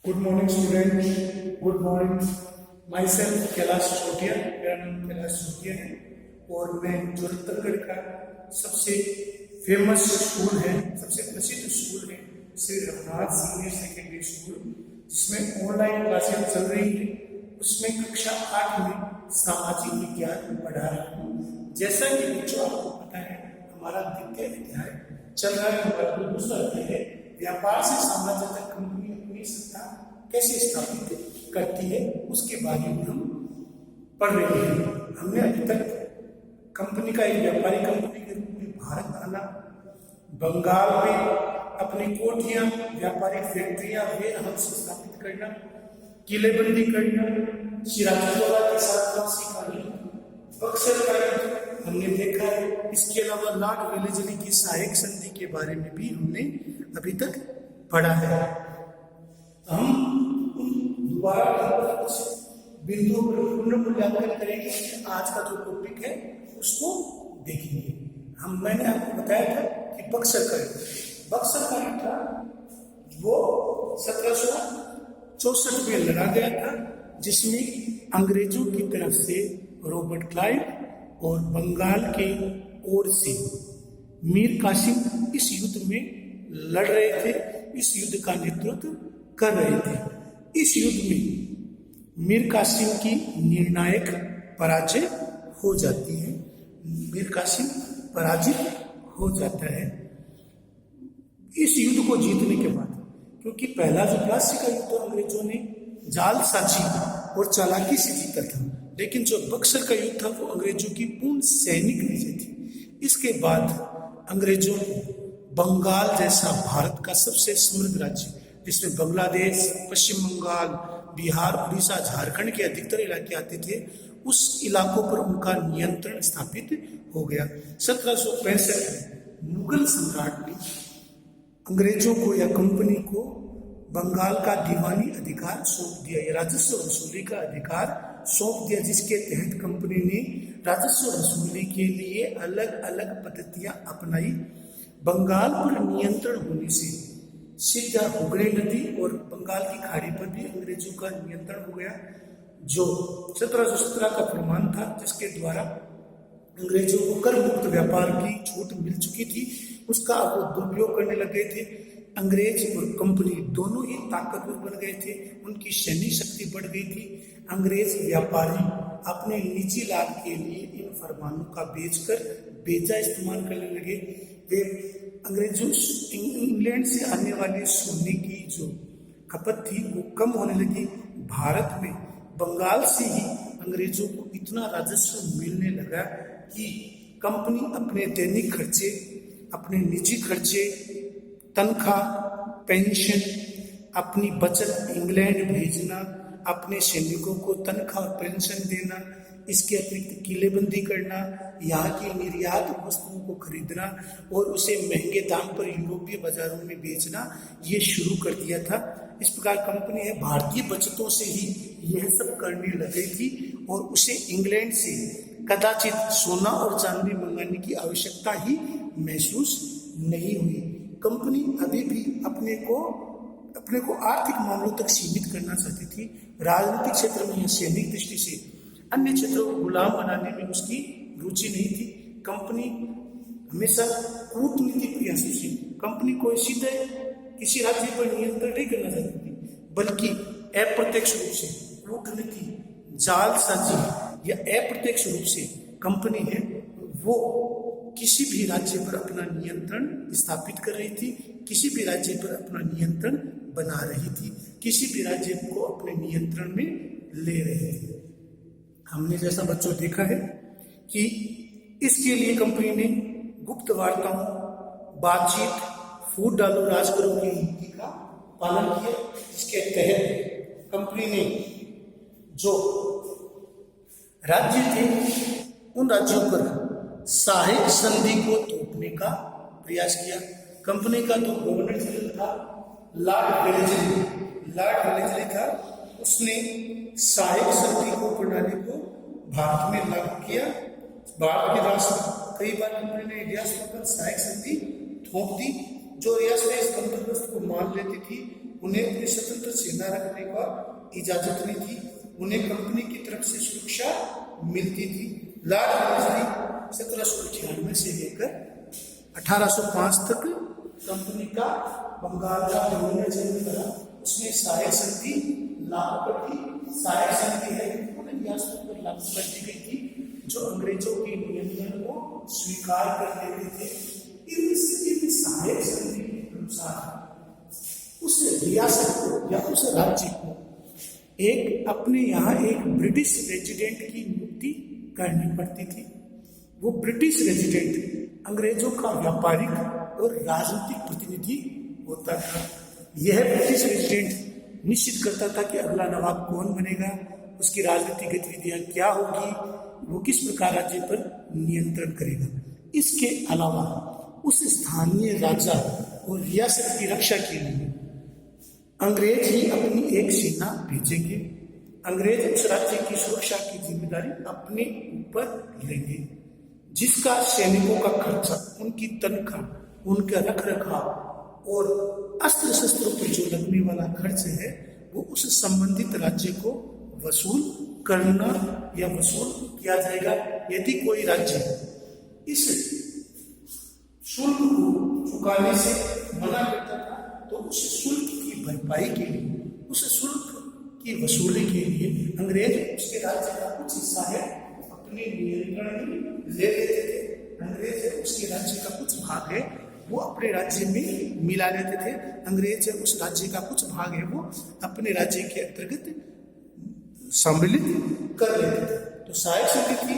Good morning student, good morning. My self Kailash छोटिया, मेरा नाम कैलाश छोटिया है और मैं जो रतनगढ़ का सबसे फेमस स्कूल है, सबसे प्रसिद्ध स्कूल है Shri Raghunath senior secondary school, जिसमें ऑनलाइन क्लासेस चल रही है, उसमें कक्षा 8 में सामाजिक विज्ञान पढ़ा रहा हूँ। जैसा कि बच्चों आपको पता है, हमारा द्वितीय अध्याय चल रहा है, हमारा दूसरा अध्याय है व्यापार से साम्राज्य तक कंपनी अपनी सत्ता कैसे स्थापित करती है, उसके बारे में हम पढ़ रहे हैं। हमने अभी तक कंपनी का एक व्यापारिक कंपनी के रूप में भारत आना, बंगाल में अपनी कोठियां, व्यापारिक फैक्ट्रियां वे हाउस स्थापित करना, किलेबंदी करना, सिराजुद्दौला के साथ फांसी का युद्ध, बक्सर का युद्ध हमने देखा है। इसके अलावा लॉर्ड वेलेस्ली की सहायक संधि के बारे में भी हमने अभी तक पढ़ा है। हम दोबारा कुछ बिंदुओं पर पुनर्मूल्यांकन करेंगे। आज का जो टॉपिक है उसको देखेंगे। मैंने आपको बताया था कि बक्सर का युद्ध था, वो 1764 में लड़ा गया था, जिसमें अंग्रेजों की तरफ से रॉबर्ट क्लाइव और बंगाल के ओर से मीर कासिम इस युद्ध में लड़ रहे थे, इस युद्ध का नेतृत्व कर रहे थे। इस युद्ध में मीर कासिम की निर्णायक पराजय हो जाती है, मीर कासिम पराजित हो जाता है। इस युद्ध को जीतने के बाद, क्योंकि पहला जो प्लासी का युद्ध अंग्रेजों ने जालसाजी और चालाकी से जीता था, लेकिन जो बक्सर का युद्ध था वो अंग्रेजों की पूर्ण सैनिक विजय थी। इसके बाद अंग्रेजों को बंगाल जैसा भारत का सबसे समृद्ध राज्य, जिसमें बांग्लादेश, पश्चिम बंगाल, बिहार, उड़ीसा, झारखंड के अधिकतर इलाके आते थे, उस इलाकों पर उनका नियंत्रण स्थापित हो गया। 1765 में मुगल सम्राट ने अंग्रेजों को या कंपनी को बंगाल का दीवानी अधिकार सौंप दिया, या राजस्व वसूली का अधिकार सौंप दिया, जिसके तहत कंपनी ने राजस्व वसूली के लिए अलग अलग पद्धतियां अपनाई। बंगाल पर नियंत्रण होने से सीधा हुगली नदी और बंगाल की खाड़ी पर भी अंग्रेजों का नियंत्रण हो गया। जो 1717 का फरमान था, जिसके द्वारा अंग्रेजों को कर मुक्त व्यापार की छूट मिल चुकी थी, उसका वो दुरुपयोग करने लग गए थे। अंग्रेज और कंपनी दोनों ही ताकतवर बन गए थे, उनकी सैन्य शक्ति बढ़ गई थी। अंग्रेज व्यापारी अपने निजी लाभ के लिए इन फरमानों का बेचा इस्तेमाल करने लगे। वे अंग्रेजों इंग्लैंड से आने वाले सोने की जो खपत थी वो कम होने लगी। भारत में बंगाल से ही अंग्रेजों को इतना राजस्व मिलने लगा कि कंपनी अपने दैनिक खर्चे, अपने निजी खर्चे, तनख्वाह, पेंशन, अपनी बचत इंग्लैंड भेजना, अपने सैनिकों को तनख्वाह और पेंशन देना, इसके अतिरिक्त किलेबंदी करना, यहाँ की निर्यात वस्तुओं को खरीदना और उसे महंगे दाम पर यूरोपीय बाजारों में बेचना, ये शुरू कर दिया था। इस प्रकार कंपनी है भारतीय बचतों से ही यह सब करने लग गई थी और उसे इंग्लैंड से कदाचित सोना और चांदी मंगाने की आवश्यकता ही महसूस नहीं हुई। कंपनी अभी भी अपने को आर्थिक मामलों तक सीमित करना चाहती थी। राजनीतिक क्षेत्र में या सैनिक दृष्टि से अन्य क्षेत्रों को गुलाम बनाने में उसकी रुचि नहीं थी। कंपनी हमेशा कूटनीतिक प्रयासों से कंपनी को सीधे किसी राज्य पर नियंत्रण नहीं करना चाहती थी, बल्कि अप्रत्यक्ष रूप से कूटनीति, जालसाजी या अप्रत्यक्ष रूप से कंपनी है वो किसी भी राज्य पर अपना नियंत्रण स्थापित कर रही थी, किसी भी राज्य पर अपना नियंत्रण बना रही थी, किसी भी राज्य को अपने नियंत्रण में ले रही थी। हमने जैसा बच्चों देखा है कि इसके लिए कंपनी ने गुप्त वार्ताओं, बातचीत, फूट डालो राज करो की नीति का पालन किया, जिसके तहत कंपनी ने जो राज्य थे उन राज्यों पर सहायक संधि को थोपने का प्रयास किया। कंपनी का जो गवर्नर जनरल था लॉर्ड वेलेस्ली था, उसने सहायक संधि को प्रणाली को भारत में लागू किया। भारत के राष्ट्र कई बार कंपनी ने रियासतों पर सहायक संधि थोप दी। जो रियासतें इस बंदोबस्त को मान लेती थी उन्हें अपनी स्वतंत्र सेना रखने का इजाजत नहीं थी, उन्हें कंपनी की तरफ से सुरक्षा मिलती थी। लॉर्ड वेलेस्ली 1798 से लेकर 1805 तक कंपनी का बंगाल का गवर्नर जनरल बना। उसने सहायक संधि लागू कर दी। सहायक संधि है उन रियासतों पर लागू कर दी गई थी जो अंग्रेजों के नियंत्रण को स्वीकार कर लेते थे। इन सहायक संधि के अनुसार उस रियासत को या उस राज्य को एक अपने यहाँ एक ब्रिटिश रेजिडेंट की नियुक्ति करनी पड़ती थी। वो ब्रिटिश रेजिडेंट अंग्रेजों का व्यापारिक और राजनीतिक प्रतिनिधि होता था। यह ब्रिटिश रेजिडेंट निश्चित करता था कि अगला नवाब कौन बनेगा, उसकी राजनीतिक गतिविधियां क्या होगी, वो किस प्रकार राज्य पर नियंत्रण करेगा। इसके अलावा उस स्थानीय राजा और रियासत की रक्षा के लिए अंग्रेज ही अपनी एक सेना भेजेंगे। अंग्रेज उस राज्य की सुरक्षा की जिम्मेदारी अपने ऊपर लेंगे, जिसका सैनिकों का खर्चा, उनकी तनख्वाह, उनका रख रखाव और अस्त्र शस्त्रों पर जो लगने वाला खर्च है वो उस संबंधित राज्य को वसूल करना या वसूल किया जाएगा। यदि कोई राज्य इस शुल्क को चुकाने से मना करता था तो उस शुल्क की भरपाई के लिए, उस शुल्क की वसूली के लिए अंग्रेज उसके राज्य का कुछ हिस्सा है अपने नियंत्रण में ले लेते थे। अंग्रेज उसके राज्य का कुछ भाग है वो अपने राज्य में मिला लेते थे। अंग्रेज उस राज्य का कुछ भाग है वो अपने राज्य के अंतर्गत सम्मिलित कर लेते थे। तो सहायक संधि थी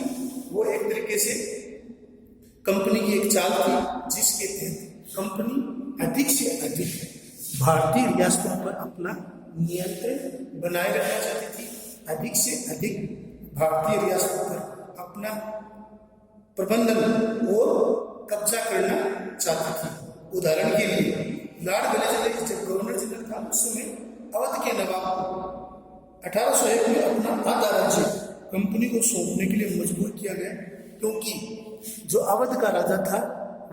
वो एक तरीके से कंपनी की एक चाल थी जिसके तहत कंपनी अधिक से अधिक भारतीय रियासतों पर अपना नियंत्रण बनाए रखना चाहती थी, अधिक से अधिक भारतीय रियासतों पर अपना प्रबंधन और कब्जा करना चाहती थी। उदाहरण के लिए लॉर्ड वेलेस्ली जब गवर्नर जनरल था उस समय अवध के नवाब को 1801 में अपना आधा राज्य कंपनी को सौंपने के लिए मजबूर किया गया, क्योंकि जो अवध का राजा था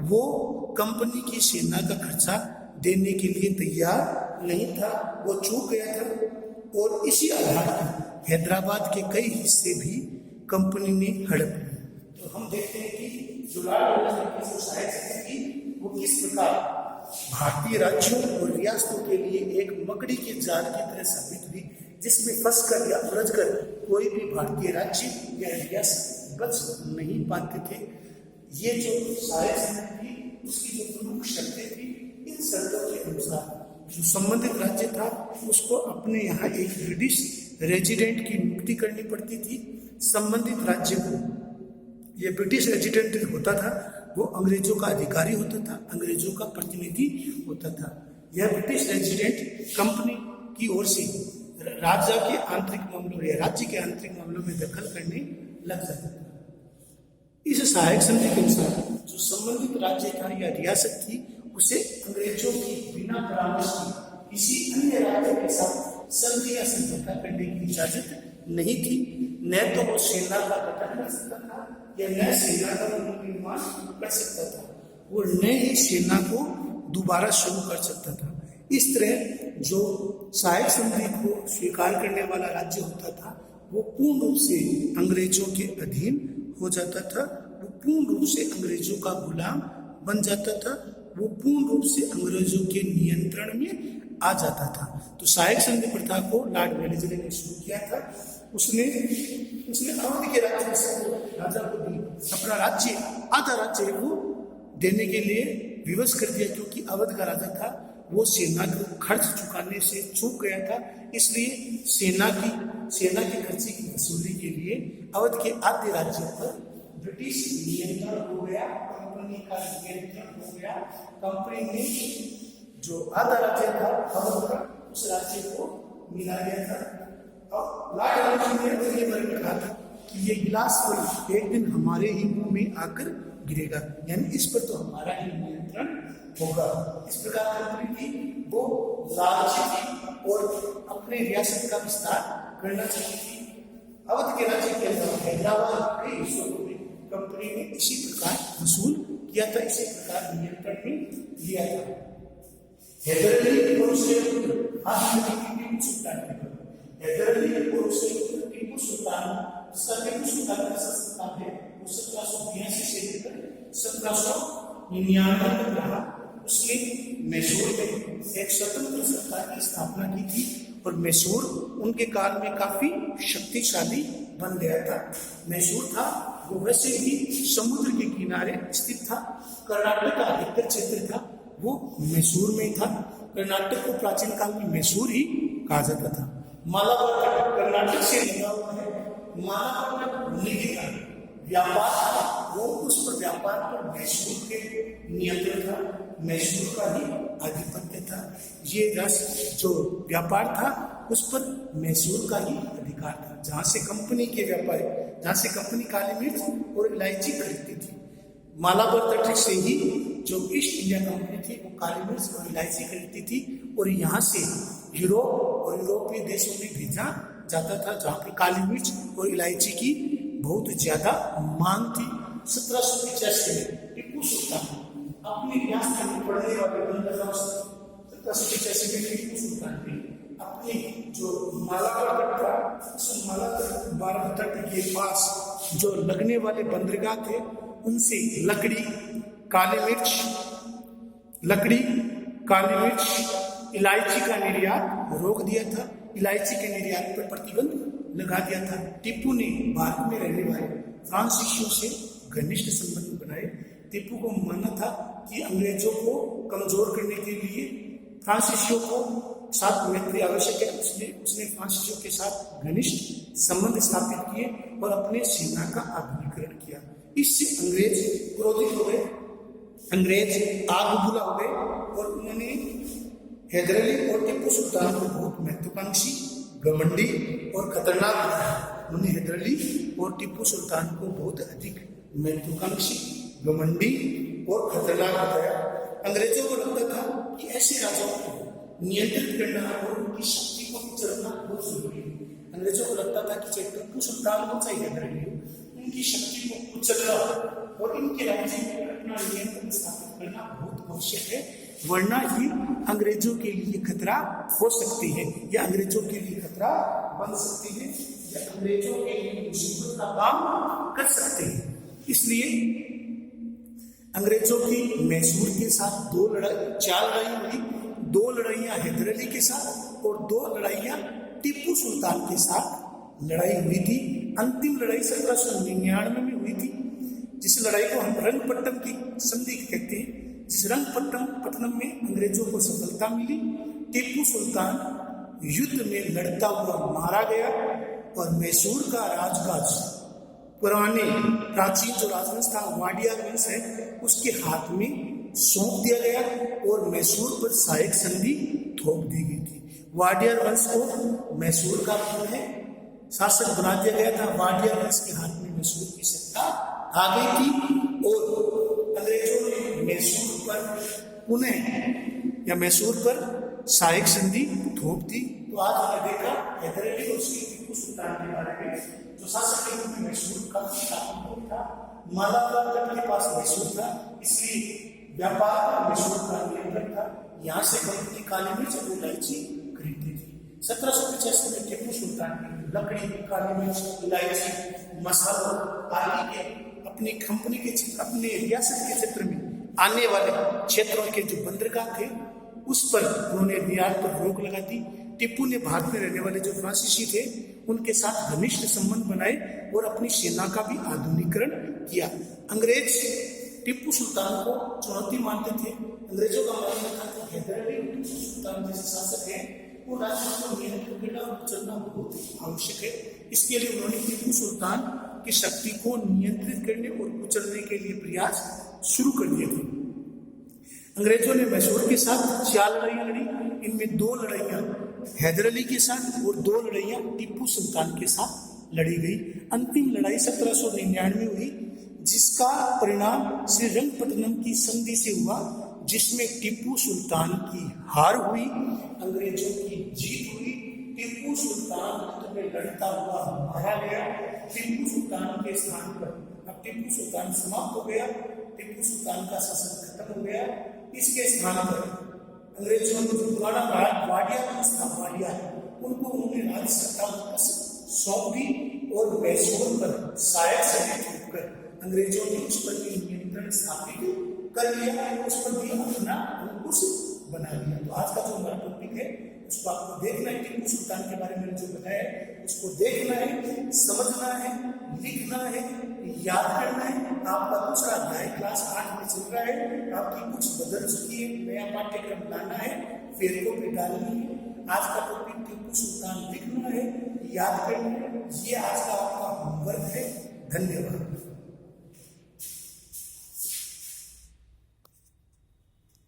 वो कंपनी की सेना का खर्चा देने के लिए तैयार नहीं था, वो चूक गया था। और इसी आधार पर हैदराबाद के कई हिस्से भी कंपनी ने हड़प लिए। तो हम देखते हैं कि जो लॉर्ड वेलेस्ली की जो सहायक संधि थी वो किस प्रकार भारतीय राज्यों और रियासतों के लिए एक मकड़ी के जाल की तरह साबित हुई, जिसमें फंसकर या उलझकर कोई भी भारतीय राज्य या रियासत बच नहीं पाते थे। ये जो सहायक संधि थी उसकी जो प्रमुख शर्तें थी, इन शर्तों के अनुसार जो संबंधित राज्य था उसको अपने यहाँ एक ब्रिटिश रेजिडेंट की नियुक्ति करनी पड़ती थी। संबंधित राज्य को ये ब्रिटिश रेजिडेंट होता था, वो अंग्रेजों का अधिकारी होता था, अंग्रेजों का प्रतिनिधि होता था। यह ब्रिटिश रेजिडेंट कंपनी की ओर से राजा के आंतरिक मामलों या राज्य के आंतरिक मामलों में दखल करने लग जाता था। इस सहायक संधि के अनुसार जो संबंधित राज्य था या रियासत थी उसे अंग्रेजों की बिना परामर्श की किसी अन्य राज्य के साथ संधि या समझौता करने की इजाजत नहीं थी। न तो वो सेना का गठन कर सकता था या न सेना का पुनर्निर्माण कर सकता था, वो न ही सेना को दोबारा शुरू कर सकता था। इस तरह जो सहायक संधि को स्वीकार करने वाला राज्य होता था वो पूर्ण रूप से अंग्रेजों के अधीन हो जाता था, वो पूर्ण रूप से अंग्रेजों का गुलाम बन जाता था, वो पूर्ण रूप से अंग्रेजों के नियंत्रण में आ जाता था। तो सहायक संधि प्रथा को लॉर्ड वेलेस्ली ने शुरू किया था। उसने अवध के राज्य से राजा को दी, अपना राज्य आधा राज्य वो देने के लिए विवश कर दिया, क्योंकि अवध का राजा था वो सेना को खर्च चुकाने से चूक गया था। इसलिए सेना के खर्चे की वसूली के लिए अवध के आधे राज्यों पर ब्रिटिश नियंत्रण हो गया, कंपनी का नियंत्रण हो गया। कंपनी ने जो आधा राज्य था अवध का उस राज्य को मिला दिया था। और लॉर्ड वेलेस्ली ने ये बारे में कहा था कि ये गिलास कोई एक दिन हमारे ही मुंह में आकर गिरेगा, यानी इस पर तो हमारा ही नियंत्रण होगा। इस प्रकार कंपनी थी वो लालची थी और अपने रियासत का विस्तार करना चाहती थी। अवध के राज्य के अंदर हैदराबाद के हिस्सों में कंपनी ने इसी प्रकार वसूल किया था, इसी प्रकार नियंत्रण में लिया था। हैदर अली और उसके पुत्र खास करके टीपू सुल्तान के ऊपर। हैदर अली और उसके पुत्र टीपू सुल्तान, जिसका टीपू सुल्तान का शासन काल है वो 1782 से लेकर 1799 तक रहा। उसने मैसूर में एक स्वतंत्र सरकार की स्थापना की थी और मैसूर उनके काल में काफी शक्तिशाली बन गया था। मैसूर था वो वैसे भी समुद्र के किनारे स्थित था। कर्नाटक का अधिकतर क्षेत्र था वो मैसूर में था। कर्नाटक को प्राचीन काल में मैसूर ही कहा जाता था। मालाबार तट कर्नाटक से लगा हुआ है। मालाबार तट नदी का व्यापार वो उस पर व्यापार पर मैसूर के नियंत्रण था, मैसूर का ही आधिपत्य था। ये रस जो व्यापार था उस पर मैसूर का ही अधिकार था। जहाँ से कंपनी के व्यापारी, जहाँ से कंपनी काली मिर्च और इलायची खरीदती थी, मालाबार तट से ही जो ईस्ट इंडिया कंपनी थी वो काली मिर्च और इलायची खरीदती थी और यहाँ से यूरोप और यूरोपीय देशों में भेजा जाता था, जहाँ पर काली मिर्च और इलायची की बहुत ज्यादा मांग थी। 1785 में टीपू सुल्तान अपने रियासत में पड़ने वाले 1785 में टीपू सुल्तान ने अपने जो मालाबार तट था उस मालाबार तट के पास जो लगने वाले बंदरगाह थे उनसे लकड़ी, काली मिर्च, इलायची का निर्यात रोक दिया था। इलायची के निर्यात पर प्रतिबंध लगा दिया था। टीपू ने भारत में रहने वाले फ्रांसीसियों से घनिष्ठ संबंध बनाए। टीपू को मानना था कि अंग्रेजों को कमजोर करने के लिए फ्रांसीसियों को साथ मैत्री आवश्यक है। उसने फ्रांसीसियों के साथ घनिष्ठ संबंध स्थापित किए और अपने सेना का आधुनिकीकरण किया। इससे अंग्रेज क्रोधित हो गए, अंग्रेज आग बुला हो गए और उन्होंने हैदर अली और टीपू सुल्तान को बहुत महत्वाकांक्षी, घमंडी और खतरनाक बनाया। उन्होंने हैदर अली और टीपू सुल्तान को बहुत अधिक महत्वाकांक्षी, घमंडी और खतरनाक बताया। अंग्रेजों को लगता था कि ऐसे राजाओं को नियंत्रित करना और उनकी शक्ति को कुचलना बहुत जरूरी है। अंग्रेजों को लगता था कि चाहे टीपू सुल्तान हो चाहे हैदर अली हो, उनकी शक्ति को कुचलना और इनके राज्य में अपना नियंत्रण स्थापित करना बहुत आवश्यक है, वरना ही अंग्रेजों के लिए खतरा हो सकती है या अंग्रेजों के लिए खतरा बन सकती है या अंग्रेजों के लिए मुसीबत का काम कर सकते हैं। इसलिए अंग्रेजों की मैसूर के साथ चार लड़ाई हुई। 2 लड़ाइयां हैदर अली के साथ और 2 लड़ाइयां टीपू सुल्तान के साथ लड़ाई हुई थी। अंतिम लड़ाई 1799 में हुई थी, जिस लड़ाई को हम रंगपट्टम की संधि कहते हैं। जिस रंगपट्टनम में अंग्रेजों को सफलता मिली। टीपू सुल्तान युद्ध में लड़ता हुआ मारा गया और मैसूर का राजगाज, पुराने प्राचीन जो राजवंश था वाडियार वंश है, उसके हाथ में सौंप दिया गया और मैसूर पर सहायक संधि थोप दी गई थी। वाडियार वंश को मैसूर का शासक बना दिया गया था। वाडियार वंश के हाथ में मैसूर की सत्ता आ गई थी और अंग्रेजों ने मैसूर पर सहायक संधि थोप दी। तो आज हमने देखा हैदर अली और टीपू सुल्तान के बारे में। जो शासक के रूप में मैसूर का शासन था, मालाबार तट के पास मैसूर था, इसलिए व्यापार का मैसूर का नियंत्रण था। यहाँ से कंपनी काली मिर्च और इलायची खरीदती थी। 1785 में टीपू सुल्तान ने लकड़ी, काली मिर्च, इलायची, मसालों आदि के अपनी कंपनी के क्षेत्र, अपने रियासत के क्षेत्र में आने वाले क्षेत्रों के जो बंदरगाह थे उस पर उन्होंने निर्यात पर रोक लगा दी। टीपू ने भारत में रहने वाले जो फ्रांसीसी थे उनके साथ घनिष्ठ संबंध बनाए और अपनी सेना का भी आधुनिकीकरण किया। अंग्रेज टीपू सुल्तान को चुनौती मानते थे। अंग्रेजों का मानना था कि हैदर अली और टीपू सुल्तान जैसे शासक हैं वो राज्य को नियंत्रित करना और चलना बहुत आवश्यक है। इसके लिए उन्होंने टीपू सुल्तान की शक्ति को नियंत्रित करने और कुचलने के लिए प्रयास शुरू कर दिए थे। अंग्रेजों ने मैसूर के साथ 4 लड़ाइयां लड़ी। इनमें 2 लड़ाइयां हैदर अली के साथ और 2 लड़ाइयां टीपू सुल्तान के साथ लड़ी गई। अंतिम लड़ाई 1799 में हुई, जिसका परिणाम श्री रंगपट्टनम की संधि से हुआ, जिसमें टीपू सुल्तान की हार हुई, अंग्रेजों की जीत हुई। टीपू सुल्तान में लड़ता हुआ मारा गया। टीपू सुल्तान के स्थान पर अब टीपू सुल्तान समाप्त हो गया। टीपू सुल्तान का शासन खत्म हो गया। इसके स्थान पर अंग्रेजों ने जो पुराना वाडिया वंश था उनको उन्होंने राज सत्ता सौंप दी और मैसूर पर शायद से छूटकर अंग्रेजों ने उस पर भी नियंत्रण स्थापित कर लिया, उस पर भी अपना अंकुश बना लिया। तो आज का जो हमारा टॉपिक है उसको आपको देखना है, टीपू सुल्तान के बारे में जो बताया है उसको देखना है, समझना है, लिखना है, याद करना है। आपका दूसरा अध्याय क्लास 8 में चल रहा है, आपकी कुछ बदल चुकी है, नया पाठ्यक्रम लाना है, फेर कॉपी डालनी है। आज का टॉपिक टीपू सुल्तान लिखना है, याद करना है, ये आज का आपका होमवर्क है। धन्यवाद।